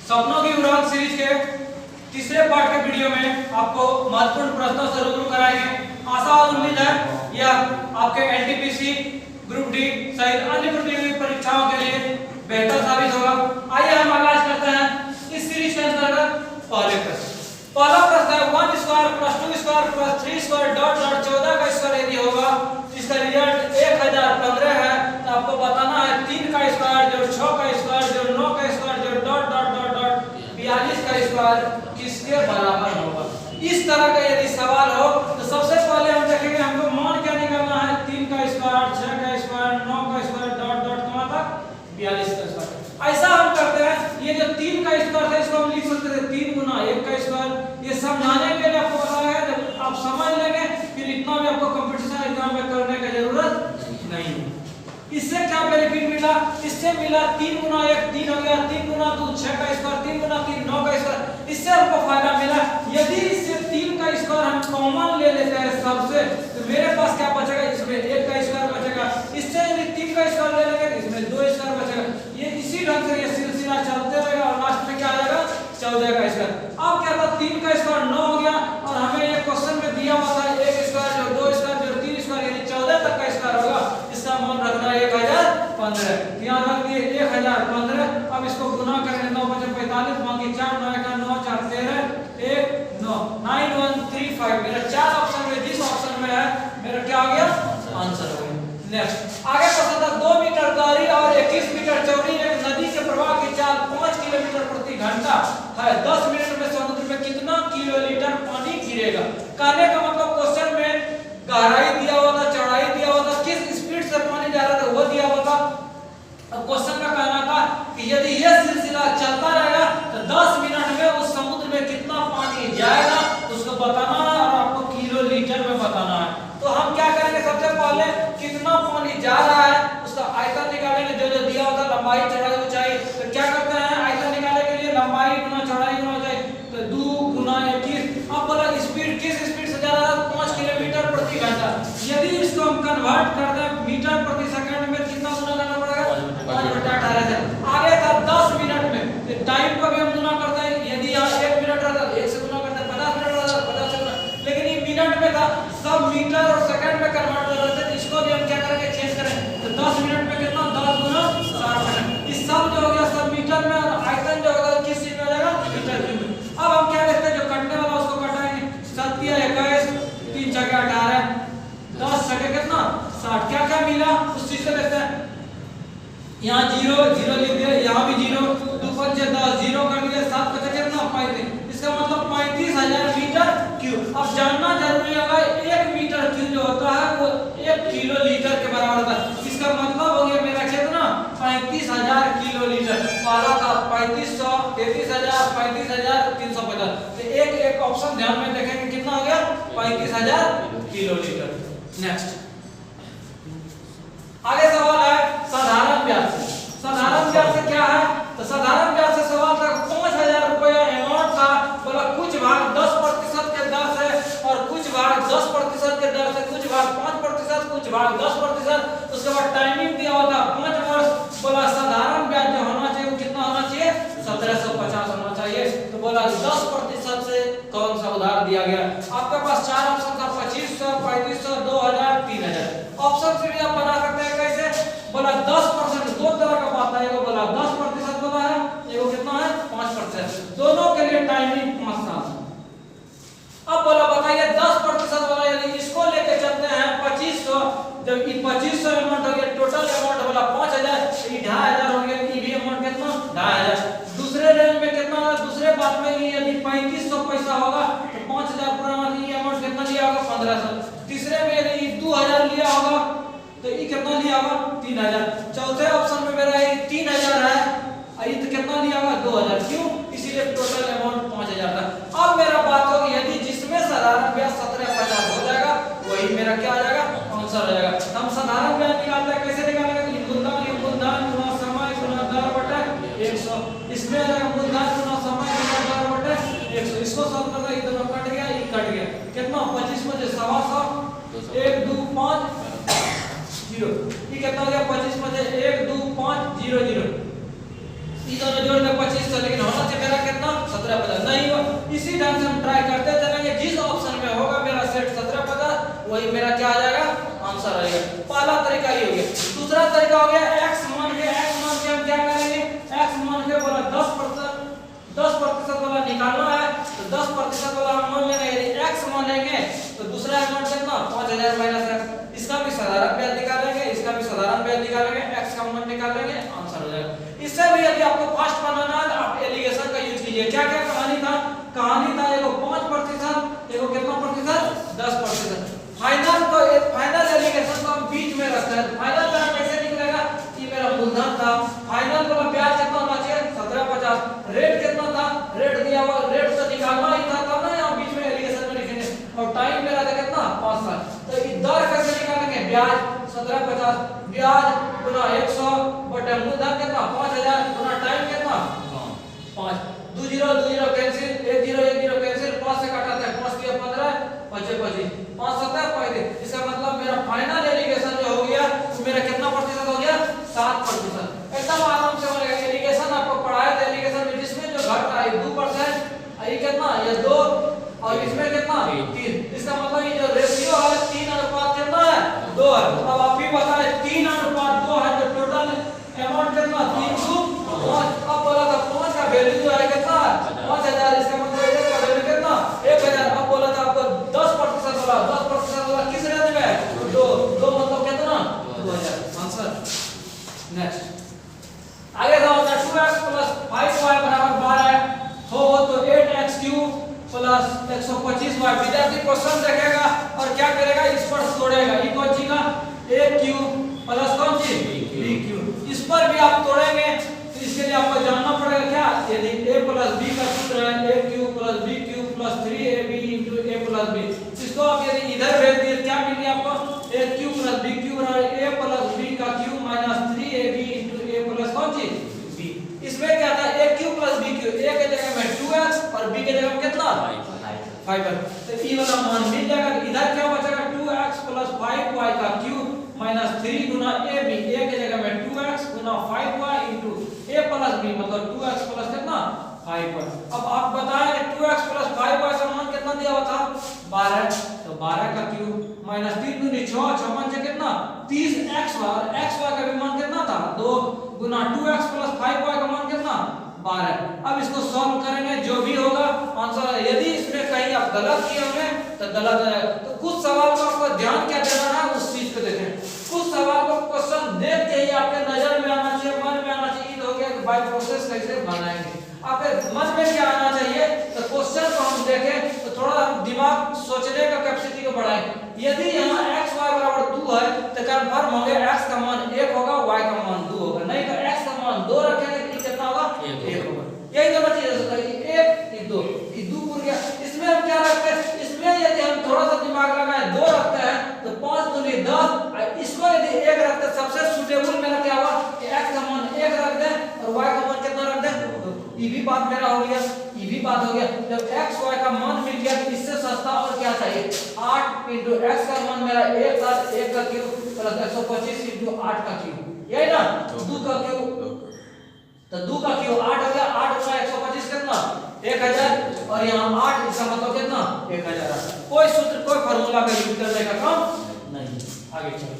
सपनों की उड़ान सीरीज के तीसरे पार्ट के वीडियो में आपको महत्वपूर्ण प्रश्नों से रूबरू कराएंगे। आशा और उम्मीद है यह आपके एनटीपीसी, ग्रुप डी सहित अन्य प्रतियोगी परीक्षाओं के लिए बेहतर साबित होगा। आइए हम आगाज करते हैं इस सीरीज के अंतर्गत पहला प्रश्न है 1 square plus 2 square plus 3 square dot dot 14 का स्क्वायर यदि होगा इसका रिजल्ट 1015 है तो आपको बताना है 3 का स्क्वायर जोड़ 6 का स्क्वायर जोड़ 9 का स्क्वायर जोड़ डॉट डॉट डॉट डॉट 42 का स्क्वायर किसके बराबर होगा। इस तरह का यदि सवाल हो तो सबसे पहले हम देखेंगे हमको मान क्या निकालना है। 3 का स्क्वायर 6 का स्क्वायर 9 का स्क्वायर डॉट डॉट कहां तक 42 का स्क्वायर। ऐसा हम करते हैं ये जो 3 का स्क्वायर है इसको हम लिख सकते हैं 3 गुना 1 का स्क्वायर। ये समझाने के लिए आपको बताया है जब आप समझ लेंगे फिर इतना भी आपको कंपटीशन एग्जाम में करने की जरूरत नहीं है। इससे क्या बेनिफिट मिला, इससे मिला 3 गुना 1 3 हो गया, 3 गुना 2 6 का स्क्वायर, 3 गुना 3 9 का स्क्वायर। इससे हमको फायदा मिला यदि इससे 3 का स्क्वायर हम कॉमन ले लेते हैं सबसे तो मेरे पास क्या बचेगा, इसमें 1 का स्क्वायर बचेगा। इससे यदि 3 का स्क्वायर ले लेंगे तो इसमें 2 स्क्वायर बचेगा। ये इसी ढंग से ये सिलसिला चलते रहेगा और लास्ट में क्या आ जाएगा 14 का स्क्वायर। अब क्या था 3 का स्क्वायर 9 हो गया और हमें ये क्वेश्चन में दिया हुआ था 1 स्क्वायर जोड़ 2 स्क्वायर जोड़ 3 स्क्वायर यानी 14 तक का स्क्वायर होगा। इसका मान रखना है 1015। यहां रख दिए 1015। अब इसको गुना करेंगे 9 5 45 बाकी 4 9 का 9 4 13 1 9 9135। मेरा 4 ऑप्शन में जिस ऑप्शन में है मेरा क्या आ गया आंसर हो गया। नेक्स्ट आगे क्वेश्चन था 2 मीटर गहरी और 21 मीटर चौड़ी एक नदी के प्रवाह की चाल 5 किलोमीटर प्रति घंटा है। 10 मिनट में समुद्र में कितना किलोलीटर पानी गिरेगा। कहने का मतलब क्वेश्चन में गहराई दिया हुआ था, चौड़ाई दिया हुआ था, किस स्पीड से पानी जा रहा था वो दिया हुआ था। अब क्वेश्चन का कहना था कि यदि यह सिलसिला चलता रहेगा तो 10 मिनट में उस समुद्र में कितना पानी जाएगा उसको बताना है और आपको किलोलीटर में बताना है। तो हम क्या करेंगे सबसे पहले कितना पानी जा रहा है उसका आयतन निकालेंगे जो जो दिया होता लंबाई चौड़ाई ऊंचाई। तो क्या करते हैं आयतन निकालने के लिए लंबाई गुना चौड़ाई गुना ऊंचाई तो 2 गुना 21। अब बोला स्पीड किस स्पीड से जा रहा है 5 किलोमीटर प्रति घंटा। यदि इसको हम कन्वर्ट कर दें मीटर प्रति सेकंड में कितना गुना करना पड़ेगा 5/18 से। आगे था 10 मिनट में तो टाइम को भी हम गुना करते हैं। यदि यहां 1 मिनट रहता तो 1 से गुना करते हैं, 50 मिनट रहता 50 से गुना। लेकिन ये मिनट में था सब मीटर और सेकंड में कन्वर्ट कर रहे थे। इसको भी हम क्या करेंगे चेंज करें तो 10 मिनट में कितना 10 गुना 60 सेकंड। इस सब जो हो गया सब मीटर में और आयतन जो होगा किस चीज में हो जाएगा मीटर क्यूब में। अब हम क्या देखते हैं जो कटने वाला उसको कटाएंगे 7 21 3 6 18 10 6 कितना 60। क्या क्या मिला उस चीज को देखते हैं। यहाँ 0 0 लिख दिया, यहाँ भी 0 2 5 10 0 कर दिया 7 5 कितना 35। इसका मतलब 35,000 मीटर क्यूब। अब जानना जरूरी होगा 1 मीटर क्यूब जो होता है वो 1 किलोलीटर के बराबर होता है। इसका मतलब हो गया मेरा कितना 35,000 किलोलीटर। पहला था 3500 33,000 35,350। तो एक ऑप्शन ध्यान में देखेंगे कितना हो गया 35,000 किलोलीटर। नेक्स्ट आगे सवाल है साधारण ब्याज से। साधारण ब्याज से क्या है तो साधारण ब्याज से सवाल था 5,000 रुपया अमाउंट था। बोला कुछ भाग 10% के दर से और कुछ भाग 10% के दर से, कुछ भाग 5%, कुछ भाग 10%। उसके बाद टाइमिंग दिया हुआ था 5 वर्ष। बोला साधारण ब्याज जो होना चाहिए वो कितना होना चाहिए 1750 होना चाहिए। तो बोला 10% से कौन सा उधार दिया गया। आपके पास 4 ऑप्शन था 2500 3500 2000 3000। ऑप्शन से भी आप बना सकते हैं कैसे। बोला 10% दो तरह का बात है, एगो बोला 10% बोला है, एगो कितना है 5%। दोनों के लिए टाइमिंग 5 साल। अब बोला बताइए 10% वाला यदि इसको लेके चलते हैं 2500 जब ये 2500 अमाउंट हो गया टोटल अमाउंट बोला 5000 ये 2500 हो गया। ये भी अमाउंट कितना 2500। दूसरे रेंज में कितना होगा दूसरे बात में ये यदि 3500 पैसा होगा तो 5000 पूरा ये अमाउंट कितना लिया होगा 1500। तीसरे में यदि 2000 लिया होगा तो ये कितना लिया होगा 3000। चौथे ऑप्शन में मेरा ये 3000 है ये तो कितना लिया होगा 2000। क्यों इसीलिए टोटल अमाउंट 5000 था। अब मेरा बात होगी यदि जिसमें साधारण ब्याज 1750 हो जाएगा वही मेरा क्या आ जाएगा आंसर हो जाएगा। हम साधारण ब्याज निकालते हैं कैसे निकालेंगे मूलधन गुना समय गुना दर बटा 100। इसमें मूलधन गुना समय गुना दर बटा 100। इसको सॉल्व करना ये दोनों कट गया ये कट गया कितना 25 में 125 1 2 5 0 ये कितना हो गया 25 में 1 2 5 0 0। ये दोनों जोड़ के 2500 लेकिन होना चाहिए पहला तरीका ये हो गया। दूसरा तरीका हो गया x मान के हम क्या करेंगे, x मान के बोला 10% वाला निकालना है, तो 10% वाला हम मान लेंगे। यदि x मान लेंगे तो दूसरा अमाउंट कितना 5000 माइनस x, इसका भी साधारण ब्याज निकालेंगे, इसका भी साधारण ब्याज निकालेंगे, x का मान निकालेंगे, आंसर हो जाएगा। इससे भी यदि आपको फास्ट बनाना है तो आप एलिगेशन का यूज कीजिए। क्या क्या कहानी था एगो 5%, एगो कितना प्रतिशत 10%। फाइनल एलिगेशन को हम बीच में रखते हैं। फाइनल मेरा कैसे निकलेगा, ये मेरा मूलधन था, फाइनल वाला ब्याज कितना होना चाहिए 1750, रेट कितना था, रेट दिया हुआ, रेट तो निकालना ही था तब ना यहाँ बीच में एलिगेशन में लिखेंगे। और टाइम मेरा था कितना 5 साल, तो ये दर कैसे निकालेंगे, ब्याज 1750, ब्याज गुना 100 बटे मूलधन कितना 5000 गुना टाइम कितना 5, 2 0 कैंसिल, 1 0 कैंसिल, 5 से काटा था 5 दिया 15 25 5 7 35। इसका मतलब मेरा फाइनल एलिगेशन जो हो गया तो मेरा कितना प्रतिशत हो गया 7%। एकदम आराम से बनेगा। एलिगेशन आपको पढ़ाया था, एलिगेशन में जिसमें जो घट रहा है 2%, ये कितना ये 2 और इसमें कितना 3। इसका मतलब ये जो रेशियो है 3 अनुपात कितना है 2 है। अब आप ही बताएं 3 अनुपात 2 है तो टोटल अमाउंट कितना 305। अब बोला था 5 का वैल्यू जो है कितना 5000, इसका मतलब एक का वैल्यू कितना 1000। अब बोला था आपको 10% वाला किस रेंज में है 2 मतलब कितना 2000, आंसर। नेक्स्ट आगे था 2x + 5y = 12 हो तो 8x³ + 125y। विद्यार्थी क्वेश्चन देखेगा और क्या करेगा, इस पर तोड़ेगा। ये कौन सी का a³ + कौन सी b³। इस पर भी आप तोड़ेंगे तो इसके लिए आपको जानना पड़ेगा क्या, यदि a + b का सूत्र है a³ + b³ + 3ab * a + b। इसको आप यदि इधर भेज दिए क्या मिलेगा आपको, a³ + b³ = a + b का क्यूब माइनस 3ab * a + कौन सी b। इसमें क्या था a³ + b³, a के जगह में 2x और b के जगह में कितना 5 है, तो e वाला मान मिल जाएगा। इधर क्या बचेगा 2x + 5y का cube minus 3 Guna ab, a के जगह में 2x Guna 5y into a + b मतलब 2x + कितना 5y। अब आप बताएं 2x + 5y का मान कितना दिया हुआ था 12, तो 12 का क्यूब माइनस 3 दूनी 6, 6 से कितना 30x और xy का भी मान कितना था 2 गुना 2x + 5y का मान कितना 12। अब इसको सॉल्व करेंगे, जो भी होगा आंसर। यदि इसमें कहीं आप गलत किए होंगे तो गलत है। तो कुछ सवाल को आपको ध्यान क्या देना है उस चीज को देखें। कुछ सवाल को क्वेश्चन देख के ही आपके नजर में आना चाहिए, मन में आना चाहिए। हो गया कि बाय प्रोसेस कैसे बनाएंगे, आपके मन में क्या आना चाहिए। तो क्वेश्चन को हम देखें तो थोड़ा दिमाग सोचने का कैपेसिटी को बढ़ाएं। यदि यहाँ x y = 2 है तो कंफर्म हो गया x का मान 1 होगा, y का मान 2 होगा। नहीं तो x का मान 2 रखेंगे तो कितना होगा 1 होगा। यही दोनों चीजें है, 1 2 ये 2 पूरा गया। इसमें हम क्या रखते हैं, इसमें यदि हम थोड़ा सा दिमाग लगाएं 2 रखते हैं तो 5 दूनी 10, इसको यदि 1 रखते हैं सबसे सूटेबल मेरा क्या हुआ कि x का मान 1 रख दें और y का मान कितना रख दें 2। ये भी बात मेरा हो गया, ये भी बात हो गया। जब x y का मान मिल गया तो इससे सस्ता और क्या चाहिए 8 into x का मान मेरा 1 था, 1 का क्यूब + 125 into 8 का क्यूब, यही ना 2 का क्यूब। तो 2 का क्यूब 8 हो गया, 8 गुना 125 कितना 1000 और यहाँ 8, इसका मतलब कितना 1000। कोई सूत्र कोई फार्मूला का यूज करने का काम नहीं। आगे चलो,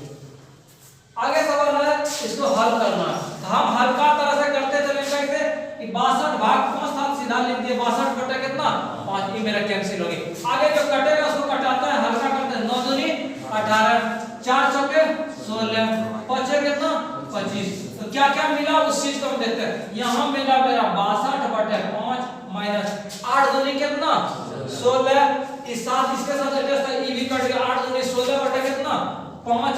आगे सवाल है इसको हल करना। तो हम हल्का तरह से करते चले कैसे कि 62 भाग 5 साथ सीधा लिख दिए, 62 बटे कितना 5, ये मेरा कैंसिल हो गया। आगे जो कटेगा उसको कटाता है, हल्का करते हैं। 9 दूनी 18, 4 चौके 16, 5 कितना 25। तो क्या क्या मिला उस चीज को हम देखते हैं। यहाँ मिला मेरा 62 बटे 5 माइनस 8 दूनी कितना 16, इस साथ इसके साथ एडजस्ट है, ये भी कट गया। 8 दूनी 16 बटे कितना 5,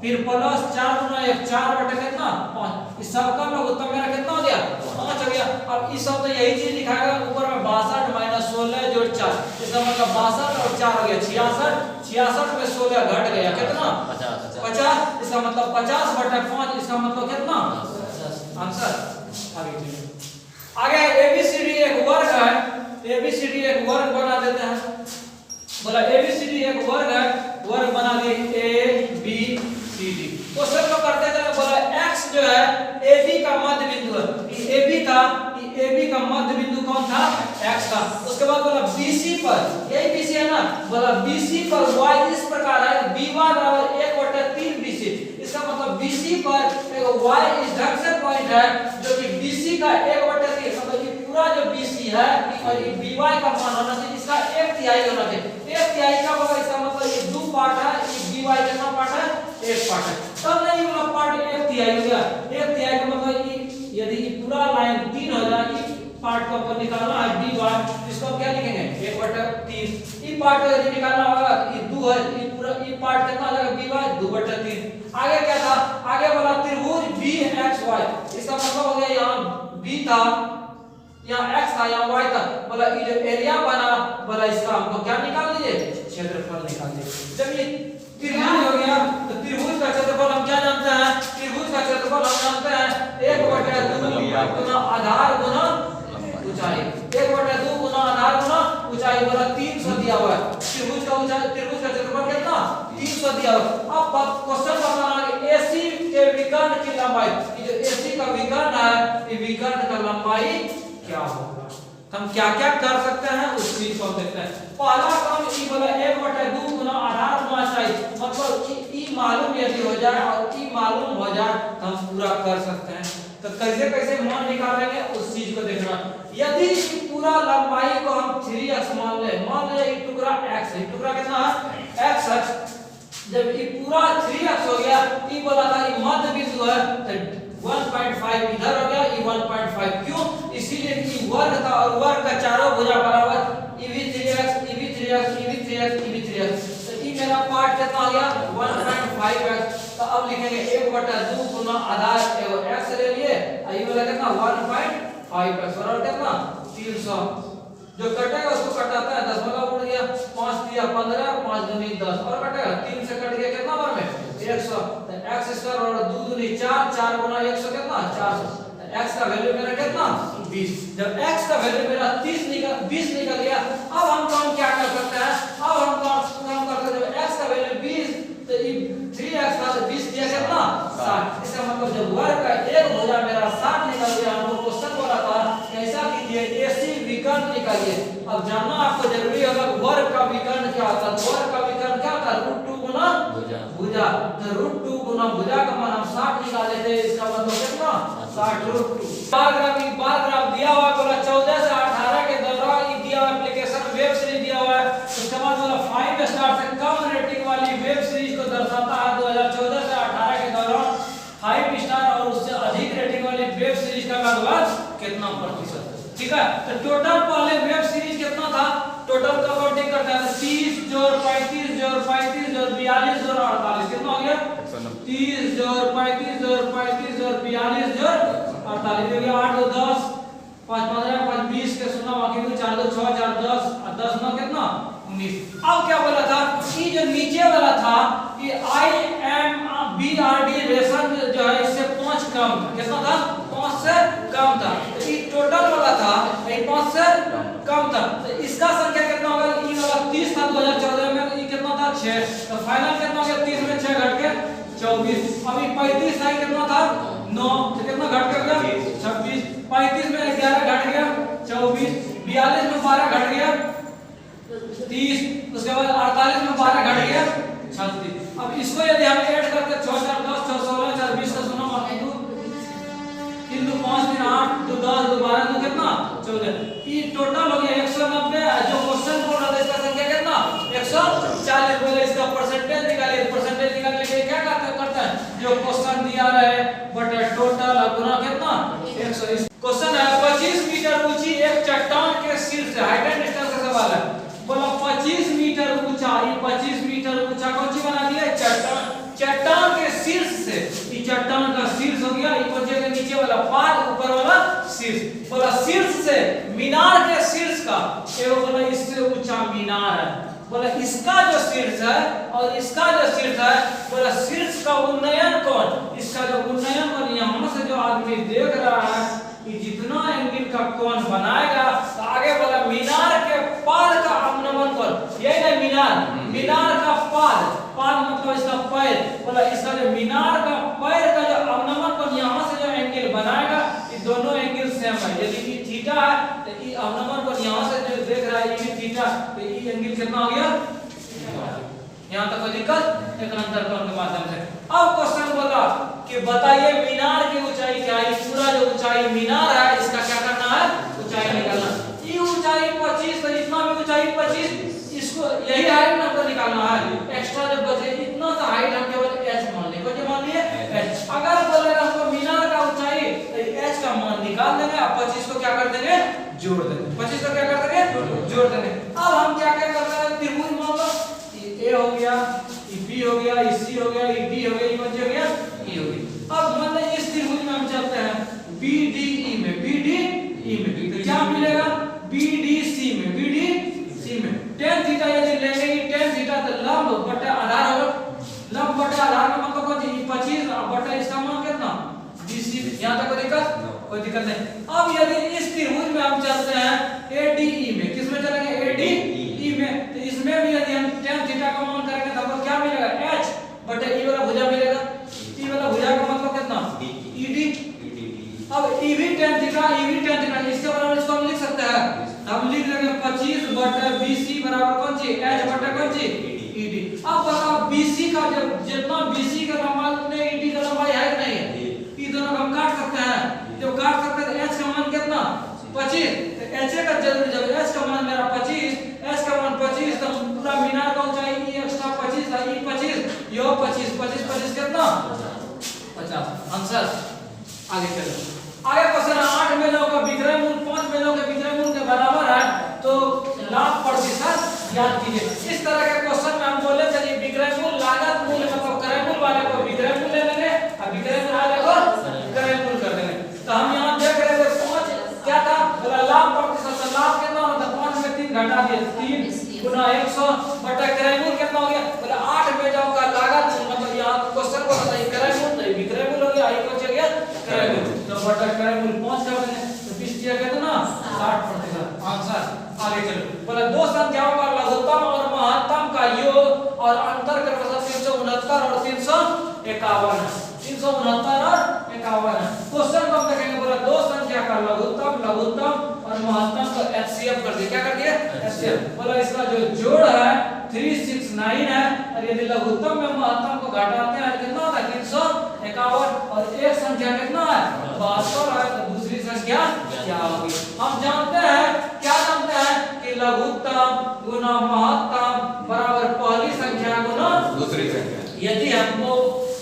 फिर प्लस 4 गुना 1 4 बटे कितना 5। इस सब का लघुत्तम मेरा कितना हो गया 5 हो गया। अब इस सब तो यही चीज लिखाएगा ऊपर में 62 माइनस 16 जोड़ 4, इसका मतलब 62 और 4 हो गया 66, 66 में 16 घट गया कितना 50, इसका मतलब 50 बटे 5, इसका मतलब कितना आंसर। आगे एबीसीडी एक वर्ग है, एबीसीडी एक वर्ग बना देते हैं। बोला एबीसीडी एक वर्ग है, वर्ग बना दिए A B C D. Question को करते चले। बोला x जो है AB का मध्य बिंदु है, ये AB था, ये AB का मध्य बिंदु कौन था x था। उसके बाद बोला BC पर, यही BC है ना, बोला BC पर y इस प्रकार है, by = 1/3 BC। देखो y इस ढंग से पॉइंट है जो कि BC का 1/3 मतलब ये पूरा जो BC है और ये BY का मान होना चाहिए, इसका 1/3 होना चाहिए। 1/3 का होगा, इसका मतलब ये 2 पार्ट है, ये BY कितना पार्ट है, 1 पार्ट है। तब नहीं वाला पार्ट 1/3 हो गया। 1/3 का मतलब ये यदि ये पूरा लाइन 3 हो जाए, इस पार्ट को अपन निकालना है BY, इसको क्या लिखेंगे 1/3। ई पार्ट को यदि निकालना होगा, ये 2 है, ये पूरा ये पार्ट कितना आ जाएगा BY 2/3। आगे क्या था, आगे वाला त्रिभुज BXY, इसका मतलब हो गया यहाँ B था, यहाँ x था, यहाँ y था, बोला ये जो एरिया बना, बोला इसका हमको क्या निकाल लीजिए, क्षेत्रफल निकाल लीजिए। जब ये त्रिभुज हो गया तो त्रिभुज का क्षेत्रफल हम क्या जानते हैं, त्रिभुज का क्षेत्रफल हम जानते हैं 1/2 गुना आधार गुना ऊंचाई, 1/2 गुना आधार गुना ऊंचाई, बोला 300 दिया हुआ है। त्रिभुज का ऊंचाई, त्रिभुज का क्षेत्रफल कितना 300 दिया हुआ। अब क्वेश्चन बताना है AC के विकर्ण की लंबाई, ये जो AC का विकर्ण है, ये विकर्ण का लंबाई क्या होगा। हम क्या क्या कर सकते हैं उस चीज को देखते हैं। पहला काम ई बोला 1/2 गुना आधार गुना ऊंचाई, मतलब ई मालूम यदि हो जाए और ई मालूम हो जाए तो हम पूरा कर सकते हैं। तो कैसे कैसे मान निकालेंगे उस चीज को देखना। यदि इस पूरा लंबाई को हम 3x मान ले, मान ले ये टुकड़ा x है, टुकड़ा कितना है x है। जब ये पूरा 3x हो गया, ये बोला था ये मध्य बिंदु है, तो 1.5 इधर हो गया, ये 1.5 क्यों, इसीलिए कि वर्ग था और वर्ग का चारों भुजा बराबर, ये भी 3x, ये भी 3x, ये भी 3x, ये भी 3x, तो ये मेरा पार्ट कितना हो गया 1.5x। तो अब लिखेंगे 1/2 गुना आधार x ले लिए, ये वाला कितना 1.5x बराबर कितना 300। जो कटेगा उसको कटाता है, 10 वाला उड़ गया, 5 दिया 15, 5 दूनी 10 और कटेगा 3 से कट गया कितना बार में 100। तो x² और 2 दूनी 4, 4 गुना 100 कितना 400। x का वैल्यू मेरा कितना 20। जब x का वैल्यू मेरा 20 निकल गया, अब हम काम क्या कर सकते हैं, अब हम काम कर सकते हैं, जब x का वैल्यू 20 तो ये 3x का 20 दिया कितना 60। इसका मतलब जब वर्ग का एक भुजा मेरा 60 निकल गया, हमको क्वेश्चन बोला था कैसा कीजिए AC विकर्ण निकालिए। अब जानना आपको जरूरी होगा वर्ग का विकर्ण क्या होता है। वर्ग का विकर्ण क्या होता है, √2 गुना भुजा। तो √2 गुना भुजा का मान हम 60 निकाले थे, इसका मतलब कितना 60 √2। बार ग्राफ दिया हुआ बोला 14 से 18 के दौरान ये दिया हुआ एप्लीकेशन वेब सीरीज दिया हुआ है, उसके बाद बोला 5 स्टार से कम रेटिंग वाली वेब सीरीज को दर्शाता है 2014 से 18 के दौरान 5 स्टार और उससे अधिक रेटिंग वाली वेब सीरीज का लगभग कितना प्रतिशत। ठीक है, तो टोटल पहले वेब सीरीज कितना था, टोटल का काउंटिंग करते हैं 30 जोड़ 35 जोड़ 35 जोड़ 42 जोड़ 48 कितना हो गया 30 जोड़ 35 जोड़ 35 जोड़ 42 जोड़ 48 हो गया 8 2 10 5 15 5 20 के सुना, बाकी में 4 2 6 4 10 और 10 9 कितना 19। अब क्या बोला था, ये जो नीचे वाला था कि IMBRD रेशन जो है इससे 5 कम था, कितना था 5 से कम था। तो ये टोटल वाला था, ये 5 से कम था, तो इसका संख्या कितना होगा, ये वाला 30 था 2014 में, तो ये कितना था 6, तो फाइनल कितना हो गया 30 में 6 घट के 24। अभी 35 था कितना था 9, तो कितना घट के हो गया 26। 35 में 11 घट गया 24, 42 में 12 घट गया 30, उसके बाद 48 में 12 घट गया 36। अब इसको यदि हम ऐड करते 6 4 10 6 16 4 20 का सुना, बाकी 2 3 2 5 3 8 2 10 2 12 2 कितना 14, ये टोटल हो गया 190। जो क्वेश्चन बोल रहा था इसका संख्या कितना 140। बोले इसका परसेंटेज निकालिए, परसेंटेज निकालने के लिए क्या करते हैं, जो क्वेश्चन दिया रहे बट टोटल गुना कितना 100। क्वेश्चन है 25 मीटर ऊंची एक चट्टान के सिर से, हाइट एंड डिस्टेंस का सवाल है, बोला 25 मीटर ऊंचा, ये 25 मीटर ऊंचा कौन सी बना दिया चट्टान, चट्टान के शीर्ष से, ये चट्टान का शीर्ष हो गया, ये कौन से नीचे वाला पाद ऊपर वाला शीर्ष, बोला शीर्ष से मीनार के शीर्ष का, ये बोला इससे ऊंचा मीनार है, बोला इसका जो शीर्ष है और इसका जो शीर्ष है, बोला शीर्ष का उन्नयन कौन, इसका जो उन्नयन कौन, यहाँ से जो आदमी देख रहा है ये जितना एंगल का कोण बनाएगा, तो आगे बोला मीनार के पाद का अवनमन कौन, यही ना मीनार, मीनार का पाद, पाद मतलब इसका पैर, बोला इसका जो मीनार का पैर का जो अवनमन कौन, यहाँ से जो एंगल बनाएगा ये दोनों एंगल सेम है। यदि ये थीटा है तो ये अवनमन कौन यहाँ से जो देख रहा है ये भी थीटा, तो ये एंगल कितना हो गया, यहाँ तक कोई दिक्कत, एक अंतर कोण के माध्यम से। अब क्वेश्चन बोला कि बताइए मीनार की ऊंचाई क्या है। पूरा जो ऊंचाई मीनार है इसका क्या करना है, ऊंचाई निकालना। ये ऊंचाई 25, तो इतना भी ऊंचाई 25, इसको यही हाइट हमको निकालना है। एक्स्ट्रा जो बचे इतना सा हाइट हम केवल h मान लेंगे। क्या मान लिए h। अगर बोलेगा हमको मीनार का ऊंचाई तो h का मान निकाल देंगे और 25 को क्या कर देंगे, जोड़ देंगे। 25 को क्या कर देंगे, जोड़ देंगे। अब हम क्या क्या कर रहे हैं, त्रिभुज मान लो, ये a हो गया, ये b हो गया, ये c हो गया, ये d हो गया, ये बच गया e हो गया। अब मान लो इस त्रिभुज में हम चलते हैं BDE में, BDE में तो क्या मिलेगा, BDC में, BDC में tan थीटा यदि लेंगे, ये tan थीटा तो लंब बटा आधार होगा। लंब बटा आधार का मतलब कौन सी, 25 बटा इसका मान कितना, BC। यहां तक कोई दिक्कत नहीं। अब यदि इस त्रिभुज में हम चलते हैं ADE में, किस में चलेंगे, ADE में, तो इसमें भी यदि हम tan थीटा का मान करेंगे तो हमको क्या मिलेगा, h बटा e वाला भुजा मिलेगा। e वाला भुजा का मतलब कितना, ED। अब EV tan theta, EV tan theta इसके बराबर इसको हम लिख सकते हैं। हम लिख देंगे 25 बटा BC बराबर कौन सी, h बटा कौन सी, ED। अब बताओ BC का जब जितना BC का लंबाई उतने ED का लंबाई है कि नहीं है, ये दोनों हम काट सकते हैं। जब काट सकते हैं तो h का मान कितना, 25, तो h का जरूर, जब h का मान मेरा 25, h का मान 25 तो पूरा मीनार का ऊंचाई ये एक्स्ट्रा 25 था, ये 25, यो 25, 25 25 कितना, 50। आंसर। आगे चलो, आगे क्वेश्चन 8 मेलों का विक्रय मूल 5 मेलों के विक्रय मूल के बराबर है तो लाभ प्रतिशत ज्ञात कीजिए। इस तरह के क्वेश्चन में हम बोले चलिए विक्रय मूल लागत मूल मतलब क्रय मूल वाले को विक्रय मूल ले लेंगे और विक्रय मूल वाले को क्रय मूल कर देंगे। तो हम यहां देख रहे थे 5 क्या था, बोला लाभ प्रतिशत, तो लाभ कितना होता है, 5 में 3 घटा दिए, 3 गुना 100 बटा क्रय मूल कितना हो गया, बोला 8 मेलों का लागत मतलब यहां क्वेश्चन को बताइए क्रय मूल तो विक्रय मूल हो गया, आई को चल गया क्रय मूल, तो बटा क्रय मूल 5 कर देंगे तो 20 दिया गया था ना 60%। आंसर। आगे चलो, बोला दो संख्याओं का लघुत्तम और महत्तम का योग और अंतर क्रमशः 369 और 351 है। 369 और 51 है। क्वेश्चन को हम देखेंगे, बोला दो संख्या का लघुत्तम और महत्तम का HCF कर दिया। क्या कर दिया, HCF। बोला इसका जो जोड़ है 369 है और यदि लघुत्तम में महत्तम को घटाते हैं कितना होता है, 351 और एक संख्या कितना है, 72 है, तो दूसरी संख्या क्या होगी। हम जानते हैं, क्या जानते हैं कि लघुत्तम गुना महत्तम बराबर पहली संख्या गुना दूसरी संख्या। यदि हमको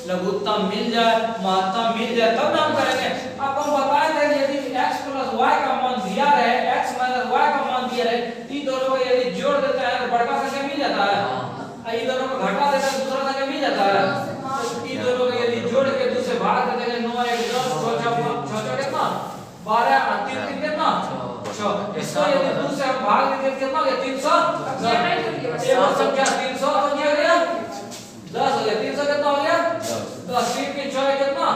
लघुत्तम मिल जाए महत्तम मिल जाए तब हम करेंगे। अब हम बताए थे यदि x + y का मान दिया रहे, x - y का मान दिया रहे, इन दोनों को यदि जोड़ देते हैं तो बड़का संख्या मिल जाता है, और इन दोनों को घटा देते हैं दूसरा संख्या मिल जाता है। तो इन दोनों को यदि जोड़ के 2 से भाग देते हैं, 9 1 10 6 कितना 12 और 3 3 कितना 6। इसको यदि 2 से हम भाग देते कितना हो गया, 300। ये संख्या 300 हो गया, 10 हो गया, 300 कितना हो गया 10, 3 के 6 कितना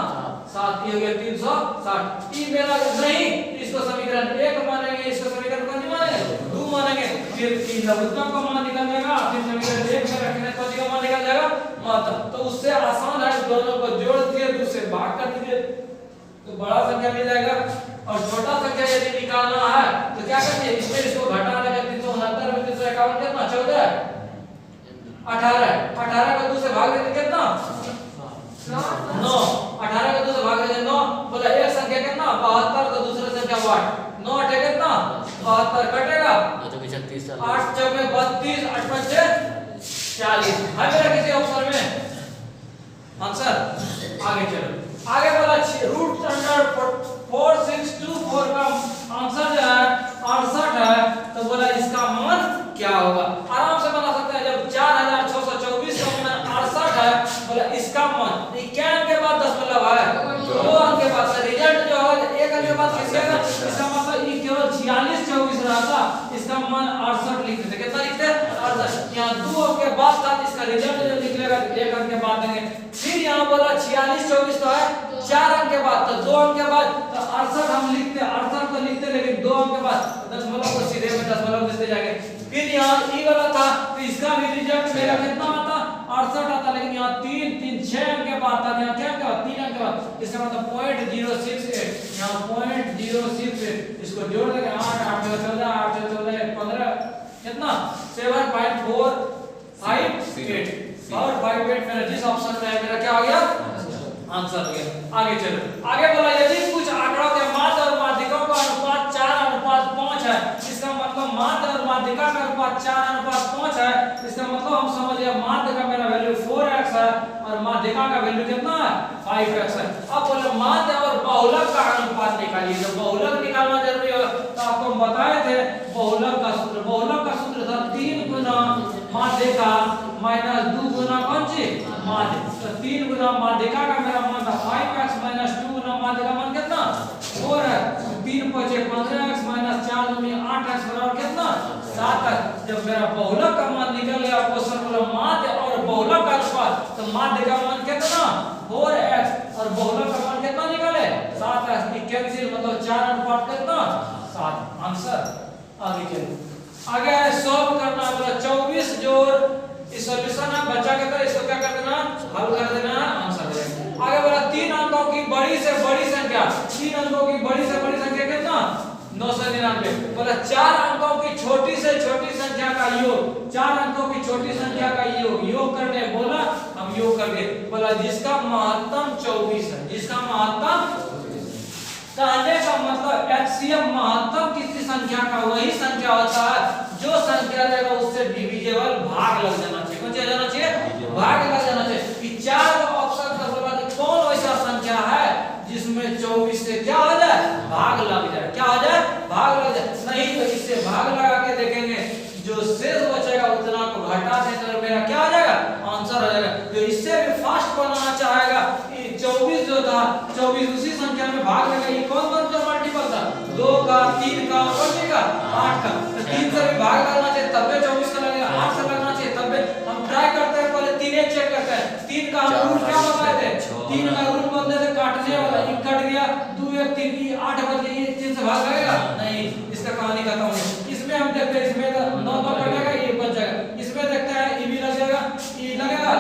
7, ये हो गया 360। ई मेरा नहीं, इसको समीकरण 1 मानेंगे, इसको समीकरण कौन सी मानेंगे, 2 मानेंगे। फिर तीन लघुत्तम का मान निकल जाएगा, फिर समीकरण 1 में रखने कौन सी का मान निकल जाएगा, महत्तम। तो उससे आसान है, दोनों को जोड़ दिए 2 से भाग कर दीजिए तो बड़ा संख्या मिल जाएगा। और छोटा संख्या यदि निकालना है तो क्या करते हैं, इसमें इसको घटा देंगे, 369 में 351 कितना 14 18 18 को 2 से भाग देते कितना 9 18 को 2 से भाग देते 9। बोला एक संख्या कितना 72 तो दूसरा संख्या 8 9 8 कितना 72 कटेगा 8 चौके 32 8 पंचे 40 है मेरा किसी ऑप्शन में आंसर। आगे चलो, आगे बोला रूट अंडर 4624 का आंसर जो है 68 है, तो बोला इसका मान क्या होगा। आराम से बना सकते हैं, जब 4624 का मान 68 है, बोला इसका मान क्या अंक के बाद दशमलव है, 2 अंक के बाद, रिजल्ट जो होगा 1 अंक के बाद किसका, इसका मतलब ये केवल 46 24 रहा था, इसका मान 68 लिख देते। कितना लिखते हैं 68, यहाँ 2 अंक के बाद था, इसका रिजल्ट जो निकलेगा 1 अंक के बाद देंगे। फिर यहाँ बोला 46 24 तो है 4 अंक के बाद, तो 2 अंक के बाद, तो 68 हम लिखते 68 तो लिखते, लेकिन 2 अंक के बाद दशमलव को सीधे में दशमलव देते जाएंगे। फिर यहाँ ई वाला था तो इसका भी रिजल्ट मेरा कितना आता 68 आता, लेकिन यहाँ 3 3 6 अंक के बाद था, यहाँ क्या अंक के बाद 3 अंक के बाद, इसका मतलब 0.068, यहाँ 0.068, इसको जोड़ देंगे 8 8 14 8 14 15 कितना 7.458 और 58 मेरा जिस ऑप्शन में है मेरा क्या आ गया आंसर हो गया। आगे चलो, आगे बोला यदि कुछ आंकड़ों के माध्य और माध्यिका का अनुपात 4:5 है, इसका मतलब माध्य और माध्यिका का अनुपात 4:5 है, इसका मतलब हम समझ गए माध्य का मेरा वैल्यू 4x है और माध्यिका का वैल्यू कितना है 5x है। अब बोले माध्य और बहुलक का अनुपात निकालिए। तो बहुलक निकालना जरूरी है, तो आपको हम बताए थे बहुलक का सूत्र। बहुलक का सूत्र था 3 गुना माध्यिका माइनस 2 गुना कौन चीज माध्य। तो 3 गुना माध्यिका का मेरा मान था 5x माइनस 2 गुना माध्य का मान कितना 4 है। 3 5 15x माइनस 4 दूनी 8x बराबर कितना 7x। जब मेरा बहुलक का मान निकल गया, क्वेश्चन बोला माध्य और बहुलक का अनुपात, तो माध्य का मान कितना 4x और बहुलक का मान कितना निकले 7x। कैंसिल मतलब 4:5 कितना 7 आंसर। आगे चलो, आगे है सॉल्व करना। बोला 24 जोड़ इस सॉल्यूशन है बच्चा के तरह, इसको क्या कर देना हल कर देना, आंसर हो जाएगा। आगे बोला 3 अंकों की बड़ी से बड़ी संख्या, 3 अंकों की बड़ी से बड़ी संख्या कितना 999। बोला 4 अंकों की छोटी से छोटी संख्या का योग, 4 अंकों की छोटी संख्या का योग करने बोला, हम योग कर गए। बोला जिसका महत्तम 24 है, जिसका महत्तम कहने का मतलब एचसीएफ महत्तम किसी संख्या का वही संख्या होता है जो संख्या रहेगा उससे डिविजिबल भाग लग जाना चाहिए। कौन चीज जाना चाहिए भाग लग जाना चाहिए। कि 4 ऑप्शन का बोला कि कौन वैसा संख्या है जिसमें 24 से क्या हो जाए भाग लग जाए, क्या हो जाए भाग लग जाए। नहीं तो इससे भाग लगा के देखेंगे, जो शेष बचेगा उतना को घटा दें तो मेरा क्या हो जाएगा आंसर हो जाएगा। जो इससे भी फास्ट बनाना चाहेगा, 24 जो था 24 उसी संख्या में भाग लगा, ये कौन कौन सा मल्टीपल था 2 का 3 का और 8 का। तो 3 से भी भाग लगना चाहिए तब भी 24 का लगेगा, 8 से लगना चाहिए तब भी। हम ट्राई करते हैं, पहले 3 चेक करते हैं। 3 का हम रूल क्या बताए थे, 3 का रूल बोलते थे काटने वाला, 1 कट गया 2 1 3 ये 8 बच गया, ये 3 से भाग लगेगा नहीं, इसका कहानी खत्म हो गई। इसमें हम देखते हैं, इसमें 9 9 कटेगा ये बच जाएगा। इसमें देखते हैं ये भी लग जाएगा, ये लगेगा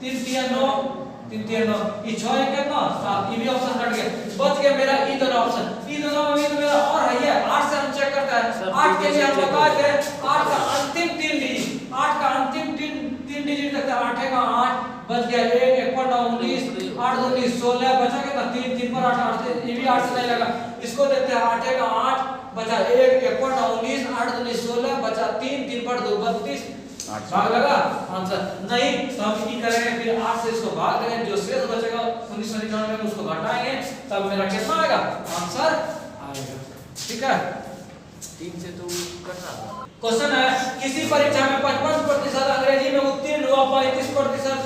3 3 9 3 3 9 ये 6 1 कितना 7, ये भी ऑप्शन कट गया, बच गया मेरा ई दोनों ऑप्शन। ई दोनों में तो मेरा और है 8 से हम चेक करते हैं। 8 के लिए हम बताए थे 8 का अंतिम 3 डिजिट, 8 का अंतिम 3 डिजिट देखते हैं। 8 का 8 बच गया 1 1 पर 9 19 8 2 16 बचा कितना 3 3 पर 8 8 से ये भी 8 से नहीं लगा। इसको देखते हैं 8 का 8 बचा 1 1 पर 9 19 8 2 16 बचा 3 3 पर 2 32 भाग लगा आंसर नहीं। तो हम ये करेंगे फिर 8 से इसको भाग देंगे, जो शेष बचेगा 1999 में उसको घटाएंगे, तब मेरा कितना आएगा आंसर आएगा। ठीक है, 3 से तो करना क्वेश्चन है किसी परीक्षा में 55% अंग्रेजी में उत्तीर्ण हुआ, 35%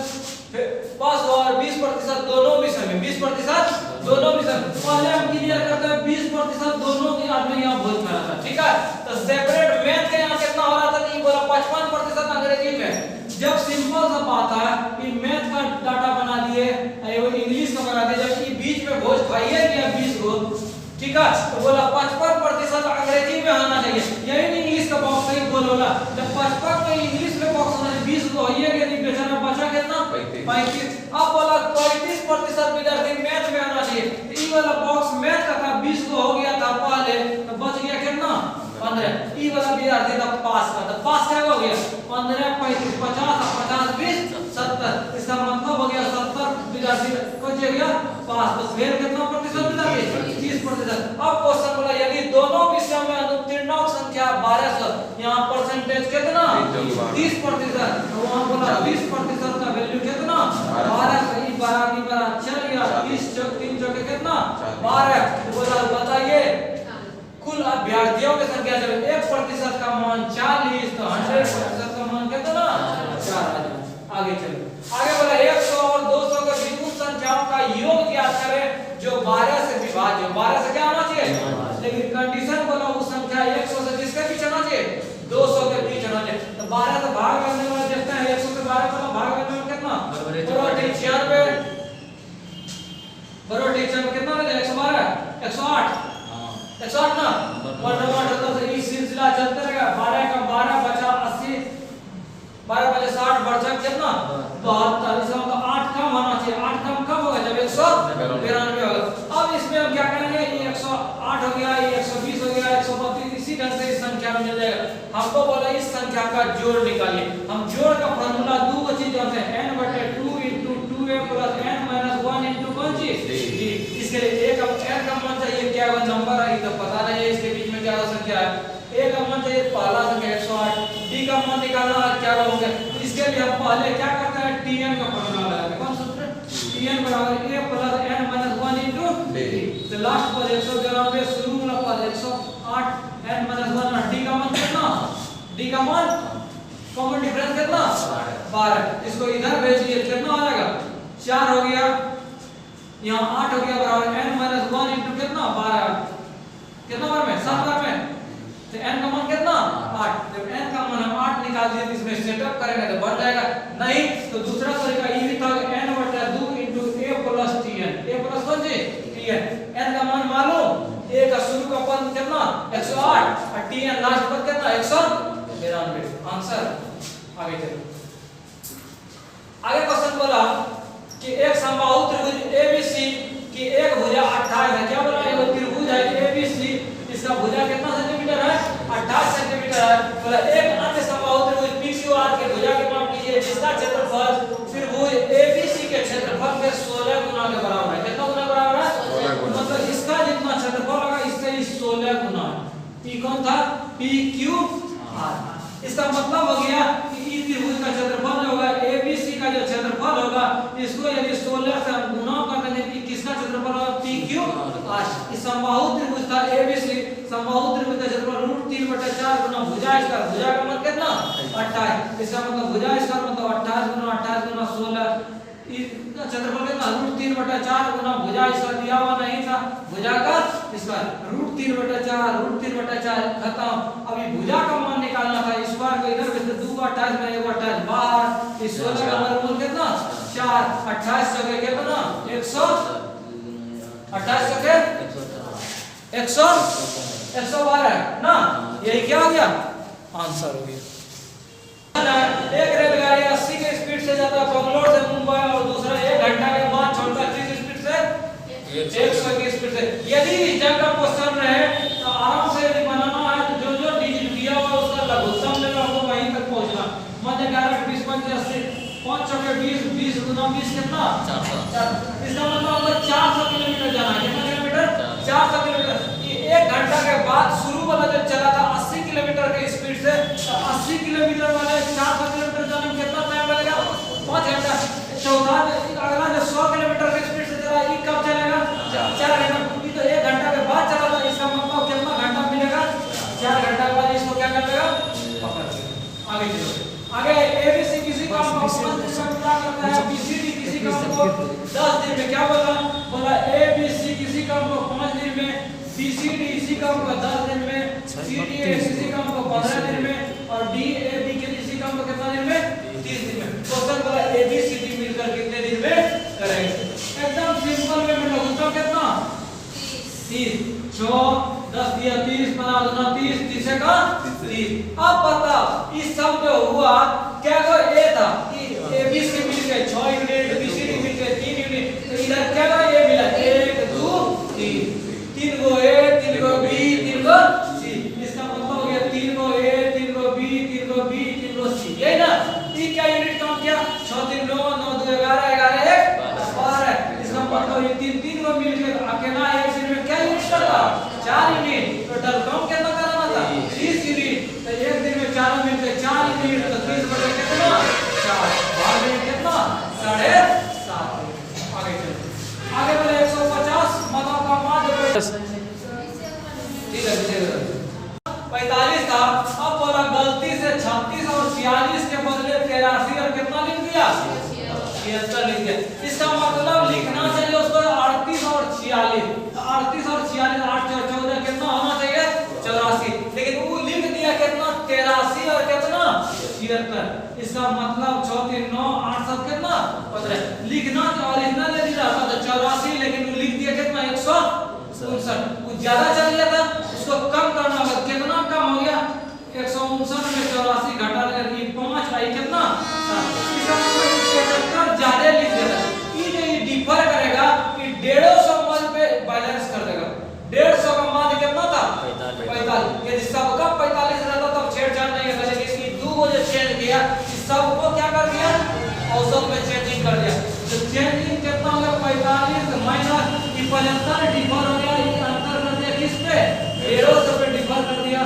पास हुआ और 20% दोनों विषय में, 20% दोनों विषय में। पहले हम क्लियर करते हैं 20% दोनों की आदमी यहां भोज में रहा था। ठीक है, तो सेपरेट मैथ के यहां कितना हो रहा था कि बोला 55% अंग्रेजी में। जब सिंपल सा बात है कि मैथ का डाटा बना दिए, इंग्लिश का बना दिए, जब ये बीच में भोज खाइए गया 20 गो, ठीक है, तो बोला 55% अंग्रेजी में होना चाहिए। यही इंग्लिश का बॉक्स सही बोला, जब 55 में इंग्लिश में बॉक्स होना चाहिए 20 को होइए गया, बेचारा बचा कितना 35। अब बोला 35% विद्यार्थी मैथ में होना चाहिए। ई वाला बॉक्स मैथ का था 20 को हो गया था पहले, तो बच गया कितना 15। ई वाला विद्यार्थी था पास का, तो पास क्या हो गया 15 35 50 50 20 70। इसका मतलब हो गया 70 विद्यार्थी बच गया पास। तो फिर कितना प्रतिशत विद्यार्थी 30%। अब क्वेश्चन बोला यदि दोनों विषयों में अनुत्तीर्णों की संख्या 1200, यहाँ परसेंटेज कितना 30%, तो वहां बोला 20% का वैल्यू कितना 1200। ई 12 की 12 चल गया 30 चौक 3 चौके कितना 12। तो बोला बताइए कुल अभ्यर्थियों की संख्या जब 1% का मान 40 तो 100% का मान कितना 4000। आगे चलो, आगे बोला 100 और 200 के बीच उन संख्याओं का योग ज्ञात करें जो 12 से विभाज्य। 12 से क्या होना चाहिए, लेकिन कंडीशन बोला उस संख्या 100 से किसके बीच होना चाहिए 200 के बीच होना चाहिए। तो 12 से भाग करने वाले देखते हैं 100 से 12 को भाग करने में कितना बरोबर 96 बरोबर 96 कितना हो जाएगा 112 108 108 ना 1 से ये सिलसिला चलते रहेगा। 12 का 12 बचा 80, 12 बचे 60 बचा कितना 72। इसका मतलब 8 कम होना चाहिए। 8 कम कब होगा जब 192 होगा। अब इसमें हम क्या करेंगे, ये 108 हो गया, ये 120 हो गया, 132, इसी ढंग से इस संख्या में मिल जाएगा। हमको बोला इस संख्या का जोड़ निकालिए। हम जोड़ का फार्मूला दो चीज जानते हैं, n/2 * 2a + n - 1 * 1 C D. इसके लिए ए का n का मान चाहिए, क्या वो नंबर है तो पता नहीं है इसके बीच में क्या संख्या है। ए का मान चाहिए पहला संख्या 108, डी का मान निकालना है क्या होगा। इसके लिए हम पहले क्या करते हैं tn का फॉर्मूला लगाते हैं। कौन सूत्र? tn बराबर a plus n minus 1 into d। तो लास्ट पर 192 शुरू वाला पर 108 n माइनस 1 डी का मान कितना? डी का मान कॉमन डिफरेंस कितना? 12। इसको इधर भेज दिए कितना आ जाएगा? 4 हो गया, यहाँ 8 हो गया बराबर n माइनस 1 इनटू कितना? 12। कितना बार में? 7 बार में। तो n का मान कितना? 8। जब n का मान हम 8 निकाल दिए तो इसमें सेटअप करेंगे तो बढ़ जाएगा। नहीं तो दूसरा तरीका ये भी था n बटा 2 into a plus tn। a plus कौन सी? tn। n का मान मालूम, a का शुरू का पद कितना? 108 और tn लास्ट पद कितना? 192। आंसर। आगे चलो। आगे क्वेश्चन बोला कि एक समबाहु त्रिभुज ABC की एक भुजा 28 है। क्या बोला? एक त्रिभुज है ABC, इसका भुजा कितना सेंटीमीटर है? 28 सेंटीमीटर है। बोला एक अन्य समबाहु त्रिभुज PQR के भुजा के माप लीजिए जिसका क्षेत्रफल त्रिभुज ABC के क्षेत्रफल के 16 गुना के बराबर है। कितना गुना बराबर है? 16 गुना। मतलब इसका जितना क्षेत्रफल होगा इससे 16 गुना है। P कौन था? PQR। इसका मतलब हो गया कि ई त्रिभुज का क्षेत्रफल जो होगा ABC का जो क्षेत्रफल होगा इसको यदि 16 से हम गुना कर देंगे कि किसका क्षेत्रफल होगा? PQR। इस समबाहु त्रिभुज था ABC, समबाहु त्रिभुज का क्षेत्रफल √3/4 गुना भुजा स्क्वायर। भुजा का मान कितना? 28। इसका मतलब भुजा स्क्वायर मतलब 28 गुना 16। इसका क्षेत्रफल कितना? √3/4 गुना भुजा स्क्वायर दिया हुआ नहीं था, भुजा का स्क्वायर √3/4 खत्म। अभी भुजा का मान निकालना था, स्क्वायर को इधर भेज दो, 2 28 में 1 28 बाहर। इस 16 का वर्गमूल कितना? 4। 28 चौके कितना? 128 चौके 112 ना। यही क्या हो गया? आंसर हो गया। एक रेलगाड़ी 80 के स्पीड से जाता है बंगलोर से मुंबई और दूसरा 1 घंटा के बाद छोड़ता है किस स्पीड से? 100 की स्पीड से। यदि इस जगह का क्वेश्चन रहे तो आराम से यदि बनाना है तो जो जो डिजिट दिया हुआ उसका लघुत्तम लेकर हमको वहीं तक पहुंचना। मध्य 11 20 25 80 5 चौके 20 20 गुना 20 कितना? 400। इसका मतलब हमको 400 किलोमीटर जाना है। कितना किलोमीटर? 400 किलोमीटर। ये 1 घंटा के बाद शुरू वाला जो चला था 80 किलोमीटर के स्पीड से, तो 80 किलोमीटर वाले 400 किलोमीटर जाने में कितना टाइम लगेगा? 5 घंटा। चौथा अगला जो 100 किलोमीटर के स्पीड से चला ये कब चलेगा? 4 घंटा। ये तो 1 घंटा के बाद चला था, इसका मतलब कितना घंटा मिलेगा? 4 घंटा के बाद इसको क्या कर लेगा? पकड़ लेगा। आगे चलो। आगे ABC किसी काम को 5 दिन में पूरा करता है, BCD किसी काम को 10 दिन में। क्या बोला? बोला ABC किसी काम को 5 दिन में, BCD इसी काम को 10 दिन में, CDA इसी काम को 15 दिन में और DAB के इसी काम को कितना दिन में? 30 दिन में। क्वेश्चन बोला ABCD मिलकर कितने दिन में करेंगे? एकदम सिंपल वे में लघुत्तम कितना? 30। 6 10 दिया 30 15 गुना 30 30 का 30। अब बताओ इस सब जो हुआ क्या को A था कि ABC मिल गए 6 यूनिट, BCD मिल गए 3 यूनिट, तो इधर क्या को A मिला 1 2 3। 3 को A 3 को B 3 को C। इसका मतलब हो गया 3 को A 3 को B 3 को B 3 को C। यही ना? ये क्या यूनिट काम किया? 6 3 9 9 2 11 11 1 12। इसका मतलब ये 3 3 को मिल के अकेला एक दिन में क्या यूनिट करता? 4 यूनिट। टोटल काम कितना करना था? 30 यूनिट। तो एक दिन में 4 मिल के 4 यूनिट तो 30 बटे कितना? 4। बाहर में कितना? 7.5। आगे चलो। आगे बोले 150 मतलब का मान ठीक है 45 था। अब बोला गलती से 36 और 46 के बदले 83 और कितना लिख दिया? 76 लिख दिया। इसका मतलब लिखना चाहिए उसको 38 और 46। 38 और 46 8 4 14 कितना होना चाहिए? 84। लेकिन वो लिख दिया कितना? 83 और कितना? 76। इसका मतलब 6 3 9 8 7 कितना? 15। लिखना तो ओरिजिनल यदि रहता तो 84, लेकिन वो लिख दिया कितना? 159। वो ज्यादा चल गया था, उसको कम करना होगा। कितना कम हो गया? 159 में 84 घटा देंगे 5 आई कितना? 7। इसका मतलब 75 ज्यादा लिख देगा। ये डिफर करेगा कि 150 मान पे बैलेंस कर देगा। 150 का मान कितना था? 45। यदि सबका 45 रहता तब छेड़छाड़ नहीं होता, लेकिन इसकी 2 को जो चेंज किया सबको क्या कर दिया? औसत में चेंजिंग कर दिया। तो चेंजिंग कितना हो गया? 45 - 75 डिफर हो गया, ये अंतर कर दिया किस पे 150 पे डिफर कर दिया,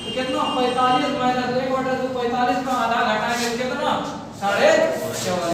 तो कितना 45 माइनस 1/2 45 का आधा घटाएंगे कितना 44.5।